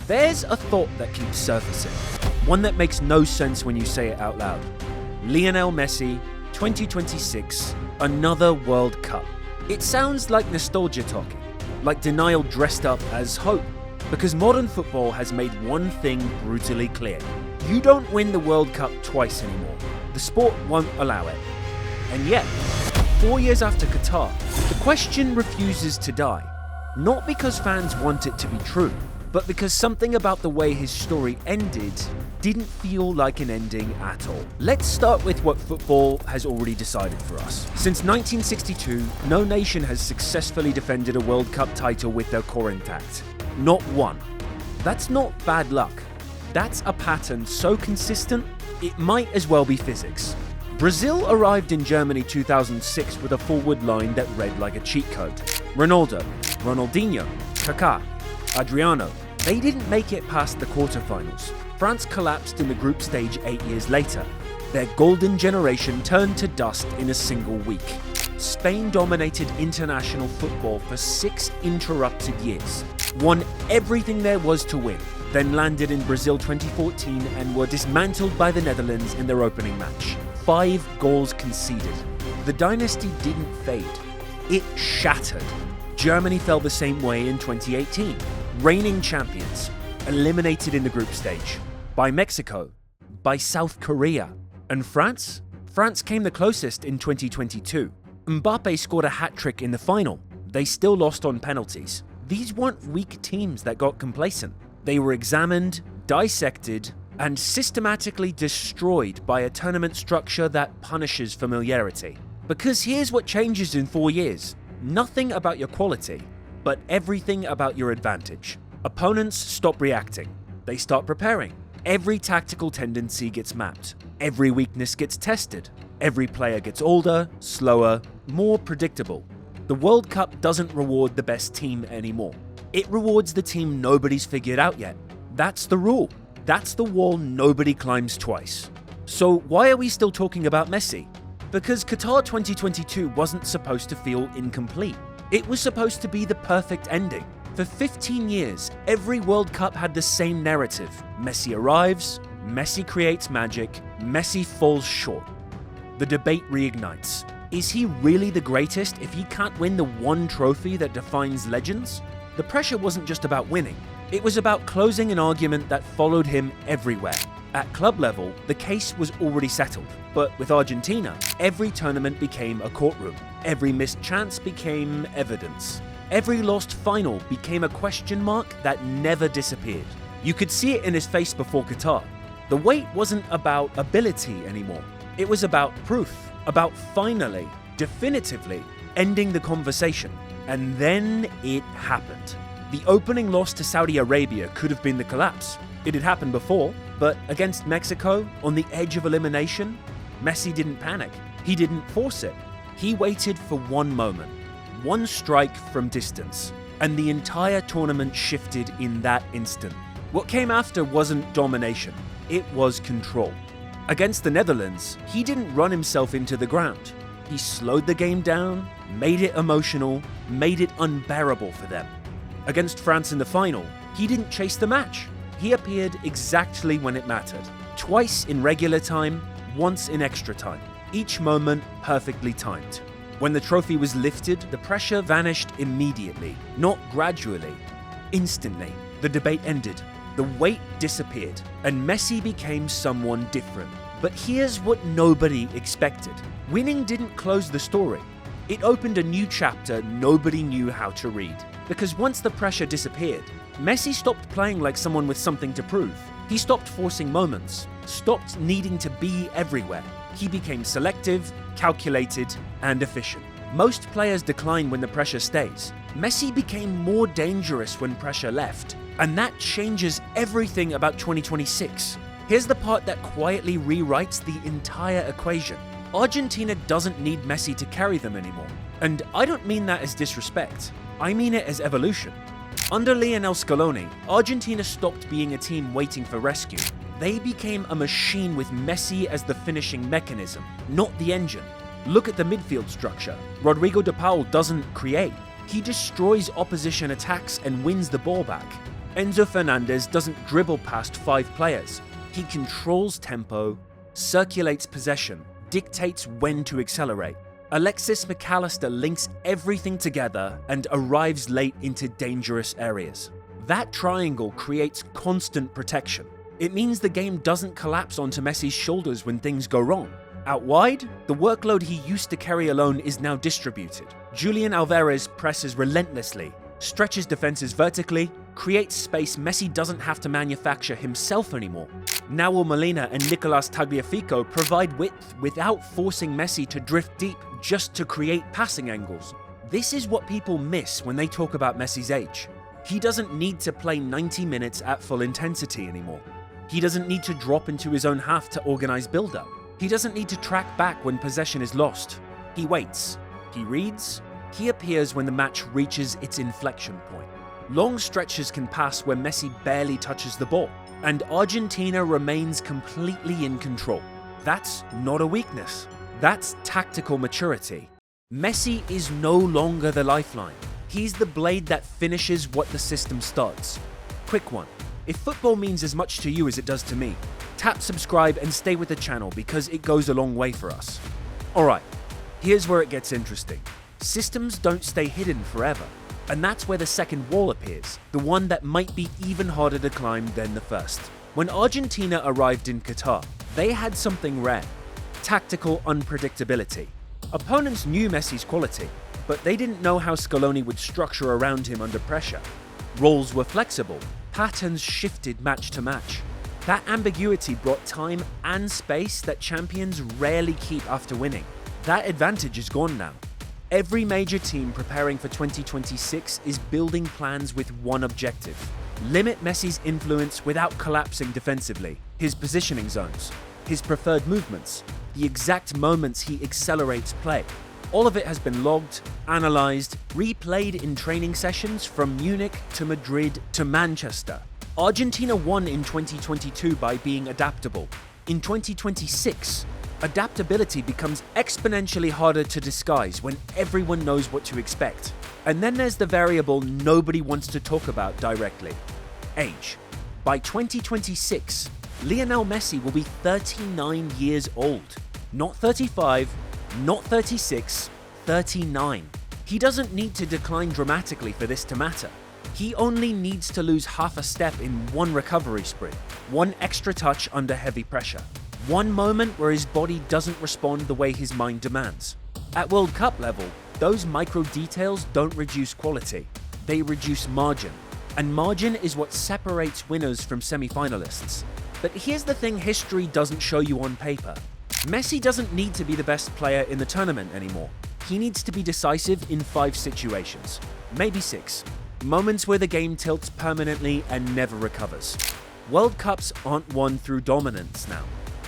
There's a thought that keeps surfacing, one that makes no sense when you say it out loud. Lionel Messi, 2026, another World Cup. It sounds like nostalgia talking, like denial dressed up as hope, because modern football has made one thing brutally clear. You don't win the World Cup twice anymore. The sport won't allow it. And yet, 4 years after Qatar, the question refuses to die. Not because fans want it to be true, but because something about the way his story ended didn't feel like an ending at all. Let's start with what football has already decided for us. Since 1962, no nation has successfully defended a World Cup title with their core intact. Not one. That's not bad luck. That's a pattern so consistent, it might as well be physics. Brazil arrived in Germany 2006 with a forward line that read like a cheat code. Ronaldo, Ronaldinho, Kaká, Adriano, they didn't make it past the quarterfinals. France collapsed in the group stage 8 years later. Their golden generation turned to dust in a single week. Spain dominated international football for 6 interrupted years, won everything there was to win, then landed in Brazil 2014 and were dismantled by the Netherlands in their opening match. 5 goals conceded. The dynasty didn't fade. It shattered. Germany fell the same way in 2018. Reigning champions, eliminated in the group stage. By Mexico. By South Korea. And France? France came the closest in 2022. Mbappe scored a hat-trick in the final. They still lost on penalties. These weren't weak teams that got complacent. They were examined, dissected, and systematically destroyed by a tournament structure that punishes familiarity. Because here's what changes in 4 years. Nothing about your quality, but everything about your advantage. Opponents stop reacting. They start preparing. Every tactical tendency gets mapped. Every weakness gets tested. Every player gets older, slower, more predictable. The World Cup doesn't reward the best team anymore. It rewards the team nobody's figured out yet. That's the rule. That's the wall nobody climbs twice. So why are we still talking about Messi? Because Qatar 2022 wasn't supposed to feel incomplete. It was supposed to be the perfect ending. For 15 years, every World Cup had the same narrative. Messi arrives, Messi creates magic, Messi falls short. The debate reignites. Is he really the greatest if he can't win the one trophy that defines legends? The pressure wasn't just about winning. It was about closing an argument that followed him everywhere. At club level, the case was already settled. But with Argentina, every tournament became a courtroom. Every missed chance became evidence. Every lost final became a question mark that never disappeared. You could see it in his face before Qatar. The weight wasn't about ability anymore. It was about proof, about finally, definitively, ending the conversation. And then it happened. The opening loss to Saudi Arabia could have been the collapse. It had happened before, but against Mexico, on the edge of elimination, Messi didn't panic. He didn't force it. He waited for one moment, one strike from distance, and the entire tournament shifted in that instant. What came after wasn't domination, it was control. Against the Netherlands, he didn't run himself into the ground. He slowed the game down, made it emotional, made it unbearable for them. Against France in the final, he didn't chase the match. He appeared exactly when it mattered. Twice in regular time, once in extra time. Each moment perfectly timed. When the trophy was lifted, the pressure vanished immediately, not gradually. Instantly, the debate ended. The weight disappeared, and Messi became someone different. But here's what nobody expected. Winning didn't close the story. It opened a new chapter nobody knew how to read. Because once the pressure disappeared, Messi stopped playing like someone with something to prove. He stopped forcing moments, stopped needing to be everywhere. He became selective, calculated, and efficient. Most players decline when the pressure stays. Messi became more dangerous when pressure left. And that changes everything about 2026. Here's the part that quietly rewrites the entire equation. Argentina doesn't need Messi to carry them anymore. And I don't mean that as disrespect. I mean it as evolution. Under Lionel Scaloni, Argentina stopped being a team waiting for rescue. They became a machine with Messi as the finishing mechanism, not the engine. Look at the midfield structure. Rodrigo de Paul doesn't create. He destroys opposition attacks and wins the ball back. Enzo Fernandez doesn't dribble past 5 players. He controls tempo, circulates possession, dictates when to accelerate. Alexis McAllister links everything together and arrives late into dangerous areas. That triangle creates constant protection. It means the game doesn't collapse onto Messi's shoulders when things go wrong. Out wide, the workload he used to carry alone is now distributed. Julian Alvarez presses relentlessly, stretches defenses vertically, creates space Messi doesn't have to manufacture himself anymore. Nahuel Molina and Nicolas Tagliafico provide width without forcing Messi to drift deep just to create passing angles. This is what people miss when they talk about Messi's age. He doesn't need to play 90 minutes at full intensity anymore. He doesn't need to drop into his own half to organize build-up. He doesn't need to track back when possession is lost. He waits. He reads. He appears when the match reaches its inflection point. Long stretches can pass where Messi barely touches the ball, and Argentina remains completely in control. That's not a weakness. That's tactical maturity. Messi is no longer the lifeline. He's the blade that finishes what the system starts. Quick one. If football means as much to you as it does to me, tap subscribe and stay with the channel because it goes a long way for us. Alright, here's where it gets interesting. Systems don't stay hidden forever, and that's where the second wall appears, the one that might be even harder to climb than the first. When Argentina arrived in Qatar, they had something rare: tactical unpredictability. Opponents knew Messi's quality, but they didn't know how Scaloni would structure around him under pressure. Roles were flexible, patterns shifted match to match. That ambiguity brought time and space that champions rarely keep after winning. That advantage is gone now. Every major team preparing for 2026 is building plans with one objective: limit Messi's influence without collapsing defensively, his positioning zones, his preferred movements, the exact moments he accelerates play. All of it has been logged, analyzed, replayed in training sessions from Munich to Madrid to Manchester. Argentina won in 2022 by being adaptable. In 2026, adaptability becomes exponentially harder to disguise when everyone knows what to expect. And then there's the variable nobody wants to talk about directly: age. By 2026, Lionel Messi will be 39 years old. Not 35, not 36, 39. He doesn't need to decline dramatically for this to matter. He only needs to lose half a step in one recovery sprint, one extra touch under heavy pressure, one moment where his body doesn't respond the way his mind demands. At World Cup level, those micro details don't reduce quality, they reduce margin. And margin is what separates winners from semi-finalists. But here's the thing history doesn't show you on paper. Messi doesn't need to be the best player in the tournament anymore. He needs to be decisive in 5 situations, maybe 6. Moments where the game tilts permanently and never recovers. World Cups aren't won through dominance now.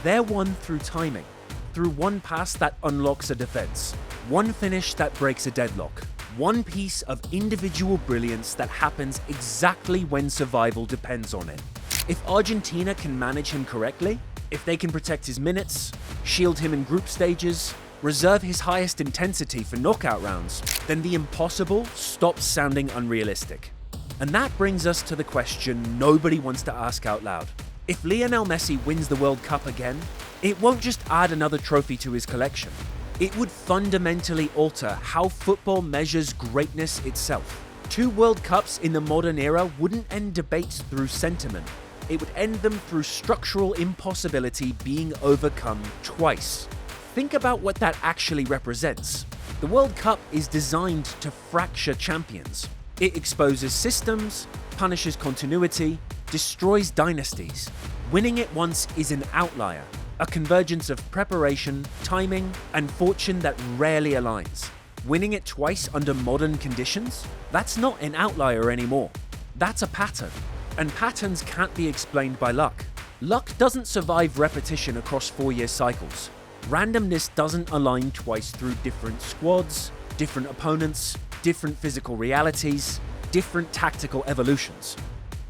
They're won through timing, through one pass that unlocks a defense, one finish that breaks a deadlock, one piece of individual brilliance that happens exactly when survival depends on it. If Argentina can manage him correctly, if they can protect his minutes, shield him in group stages, reserve his highest intensity for knockout rounds, then the impossible stops sounding unrealistic. And that brings us to the question nobody wants to ask out loud. If Lionel Messi wins the World Cup again, it won't just add another trophy to his collection. It would fundamentally alter how football measures greatness itself. 2 World Cups in the modern era wouldn't end debates through sentiment. It would end them through structural impossibility being overcome twice. Think about what that actually represents. The World Cup is designed to fracture champions. It exposes systems, punishes continuity, destroys dynasties. Winning it once is an outlier, a convergence of preparation, timing, and fortune that rarely aligns. Winning it twice under modern conditions? That's not an outlier anymore. That's a pattern. And patterns can't be explained by luck. Luck doesn't survive repetition across 4-year cycles. Randomness doesn't align twice through different squads, different opponents, different physical realities, different tactical evolutions.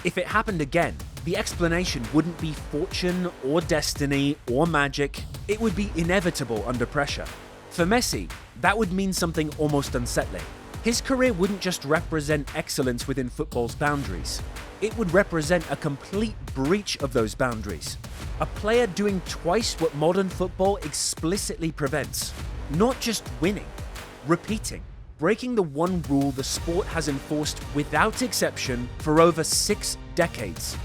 If it happened again, the explanation wouldn't be fortune or destiny or magic, it would be inevitable under pressure. For Messi, that would mean something almost unsettling. His career wouldn't just represent excellence within football's boundaries. It would represent a complete breach of those boundaries. A player doing twice what modern football explicitly prevents. Not just winning, repeating. Breaking the one rule the sport has enforced without exception for over 6 decades.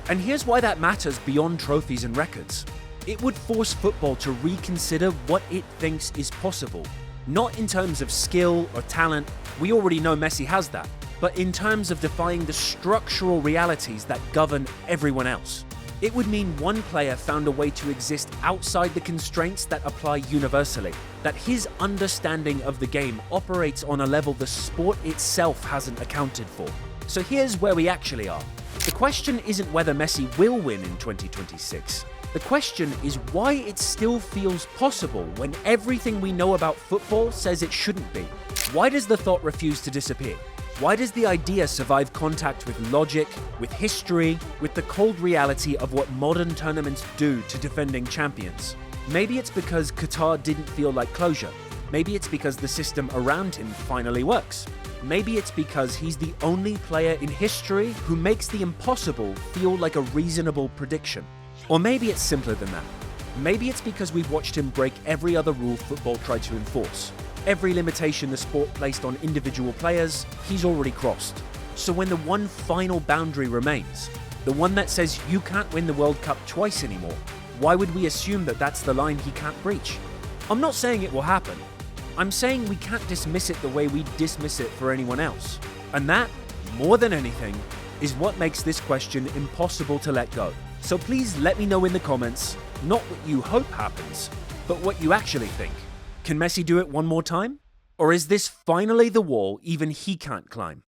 And here's why that matters beyond trophies and records. It would force football to reconsider what it thinks is possible. Not in terms of skill or talent, we already know Messi has that, but in terms of defying the structural realities that govern everyone else. It would mean one player found a way to exist outside the constraints that apply universally, that his understanding of the game operates on a level the sport itself hasn't accounted for. So here's where we actually are. The question isn't whether Messi will win in 2026. The question is why it still feels possible when everything we know about football says it shouldn't be. Why does the thought refuse to disappear? Why does the idea survive contact with logic, with history, with the cold reality of what modern tournaments do to defending champions? Maybe it's because Qatar didn't feel like closure. Maybe it's because the system around him finally works. Maybe it's because he's the only player in history who makes the impossible feel like a reasonable prediction. Or maybe it's simpler than that. Maybe it's because we've watched him break every other rule football tried to enforce. Every limitation the sport placed on individual players, he's already crossed. So when the one final boundary remains, the one that says you can't win the World Cup twice anymore, why would we assume that that's the line he can't breach? I'm not saying it will happen. I'm saying we can't dismiss it the way we dismiss it for anyone else. And that, more than anything, is what makes this question impossible to let go. So please let me know in the comments, not what you hope happens, but what you actually think. Can Messi do it one more time? Or is this finally the wall even he can't climb?